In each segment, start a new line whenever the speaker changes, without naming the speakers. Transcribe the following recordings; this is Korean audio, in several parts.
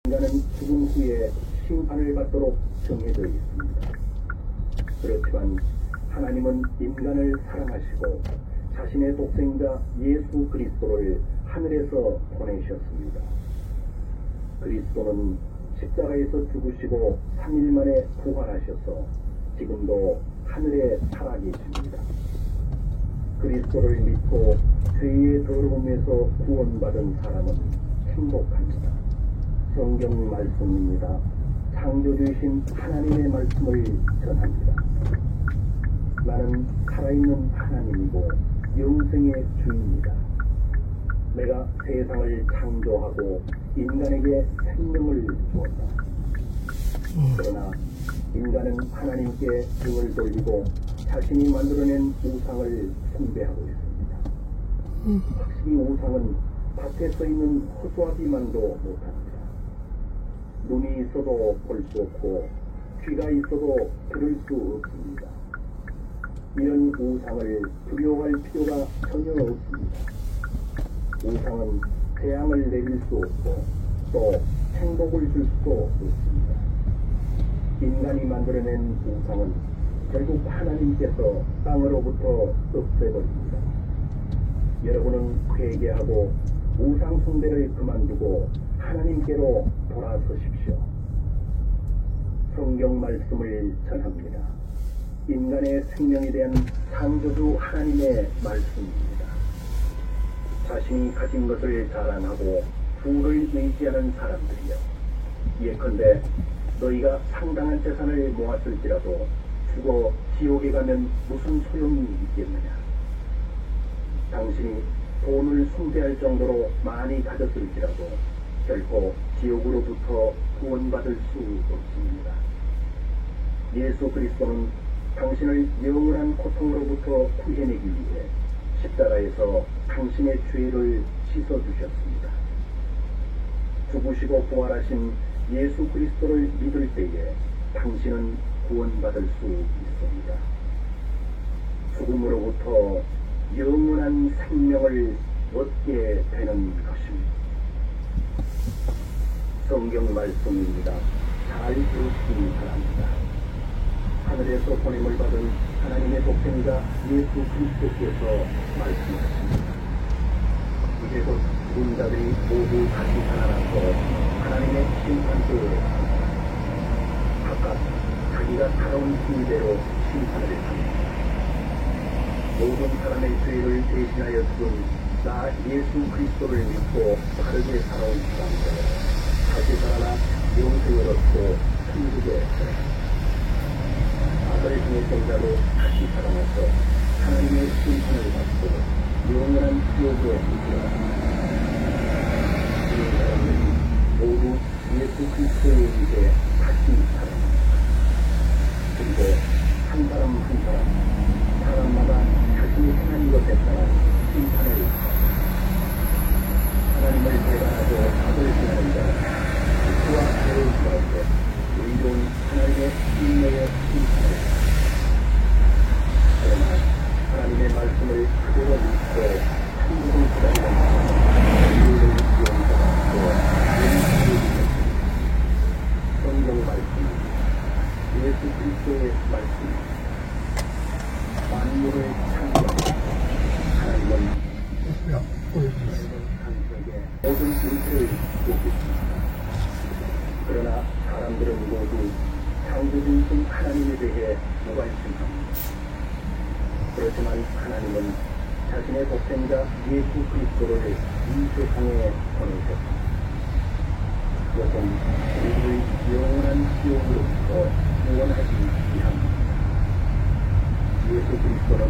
인간은 죽음 후에 심판을 받도록 정해져 있습니다. 그렇지만 하나님은 인간을 사랑하시고 자신의 독생자 예수 그리스도를 하늘에서 보내셨습니다. 그리스도는 십자가에서 죽으시고 3일 만에 부활하셔서 지금도 하늘에 살아계십니다. 그리스도를 믿고 죄의 더러움에서 구원받은 사람은 행복합니다. 성경 말씀입니다. 창조주이신 하나님의 말씀을 전합니다. 나는 살아있는 하나님이고 영생의 주입니다. 내가 세상을 창조하고 인간에게 생명을 주었다. 그러나 인간은 하나님께 등을 돌리고 자신이 만들어낸 우상을 숭배하고 있습니다. 확실히 우상은 밭에 써있는 허수아비만도 못합니다. 눈이 있어도 볼 수 없고 귀가 있어도 들을 수 없습니다. 이런 우상을 두려워할 필요가 전혀 없습니다. 우상은 태양을 내릴 수 없고 또 행복을 줄 수도 없습니다. 인간이 만들어낸 우상은 결국 하나님께서 땅으로부터 없애버립니다. 여러분은 회개하고 우상 숭배를 그만두고 하나님께로 돌아서십시오. 성경 말씀을 전합니다. 인간의 생명에 대한 창조주 하나님의 말씀입니다. 자신이 가진 것을 자랑하고 부를 의지하는 사람들이여, 예컨대 너희가 상당한 재산을 모았을지라도 죽어 지옥에 가면 무슨 소용이 있겠느냐. 당신이 돈을 숭배할 정도로 많이 가졌을지라도 결코 지옥으로부터 구원받을 수 없습니다. 예수 그리스도는 당신을 영원한 고통으로부터 구해내기 위해 십자가에서 당신의 죄를 씻어주셨습니다. 죽으시고 부활하신 예수 그리스도를 믿을 때에 당신은 구원받을 수 있습니다. 죽음으로부터 영원한 생명을 얻게 되는 것입니다. 성경 말씀입니다. 잘 들으시기 바랍니다. 하늘에서 보냄을 받은 하나님의 독생자 예수 그리스도께서 말씀하십니다. 이제 곧 죽은 자들이 모두 다시 살아나서 하나님의 심판대에 각각 자기가 살아온 힘대로 심판을 합니다. 모든 사람의 죄를 대신하여 죽은 나 예수 그리스도를 믿고 바르게 살아온 사람들 다시 살아나 영생을 얻고 천국에 들어갑니다. 아들 중의 자도 다시 살아나서 하나님의 심판을 받고 영원한 지옥에 들어갑니다. 이 사람들이 모두 예수 그리스도의 입에 다시 살아납니다. 그리고 한 사람 한 사람 사람마다 자신이 행한 것에 따라 심판을 받습니다. 하나님을 배반하고 악을 행하는 자는 그와 죄를 가운데 의로운 하나님의 인내의 심판을 받습니다. 그러나 하나님의 말씀을 그대로 믿고 천국을 기다리는 인류를 기원자가 또 영생을 믿습니다. 성경 말씀입니다. 예수 그리스도의 말씀입니다. 만물을 창조하고 하나님은 당신에게 모든 인체를 주셨습니다. 그러나 사람들은 모두 창조주이신 하나님에 대해 무관심합니다. 그렇지만 하나님은 자신의 독생자 예수 그리스도를 이 세상에 보내셨습니다. 그것은 우리를 영원한 지옥으로부터 구원하기 위함입니다. 예수 그리스도는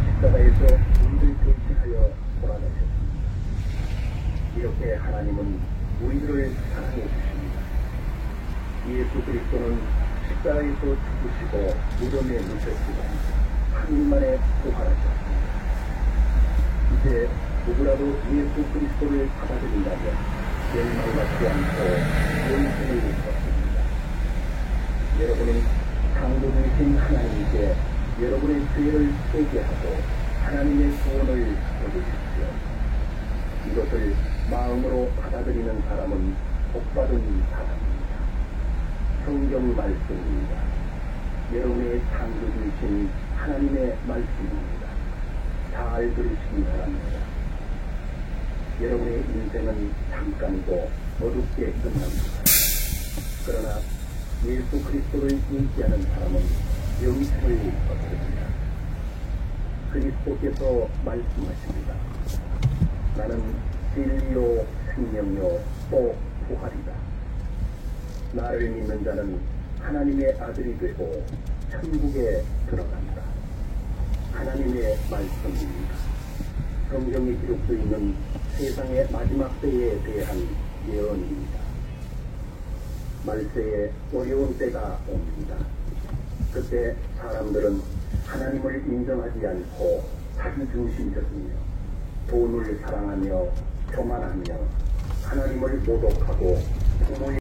십자가에서 우리를 대신하여 돌아가셨습니다. 이렇게 하나님은 우리들을 사랑해 주십니다. 예수 그리스도는 십자가에서 죽으시고 무덤에 묻혔지만 3일 만에 부활하셨습니다. 이제 누구라도 예수 그리스도를 받아들인다면 멸망받지 않고 영생을 얻습니다. 여러분은 창조주이신 하나님께 여러분의 죄를 회개하고 하나님의 구원을 얻으십시오. 이것을 마음으로 받아들이는 사람은 복받은 사람입니다. 성경 말씀입니다. 여러분의 창조주이신 하나님의 말씀입니다. 잘 들으시기 바랍니다. 여러분의 인생은 잠깐이고 어둡게 끝납니다. 그러나 예수 그리스도를 믿지 않은 사람은 영생을 얻습니다. 그리스도께서 말씀하십니다. 나는 진리요 생명요 또 부활이다. 나를 믿는 자는 하나님의 아들이 되고 천국에 들어간다. 하나님의 말씀입니다. 성경에 기록되어 있는 세상의 마지막 때에 대한 예언입니다. 말세에 어려운 때가 옵니다. 그때 사람들은 하나님을 인정하지 않고 자기중심적이며 돈을 사랑하며 교만하며 하나님을 모독하고 부모의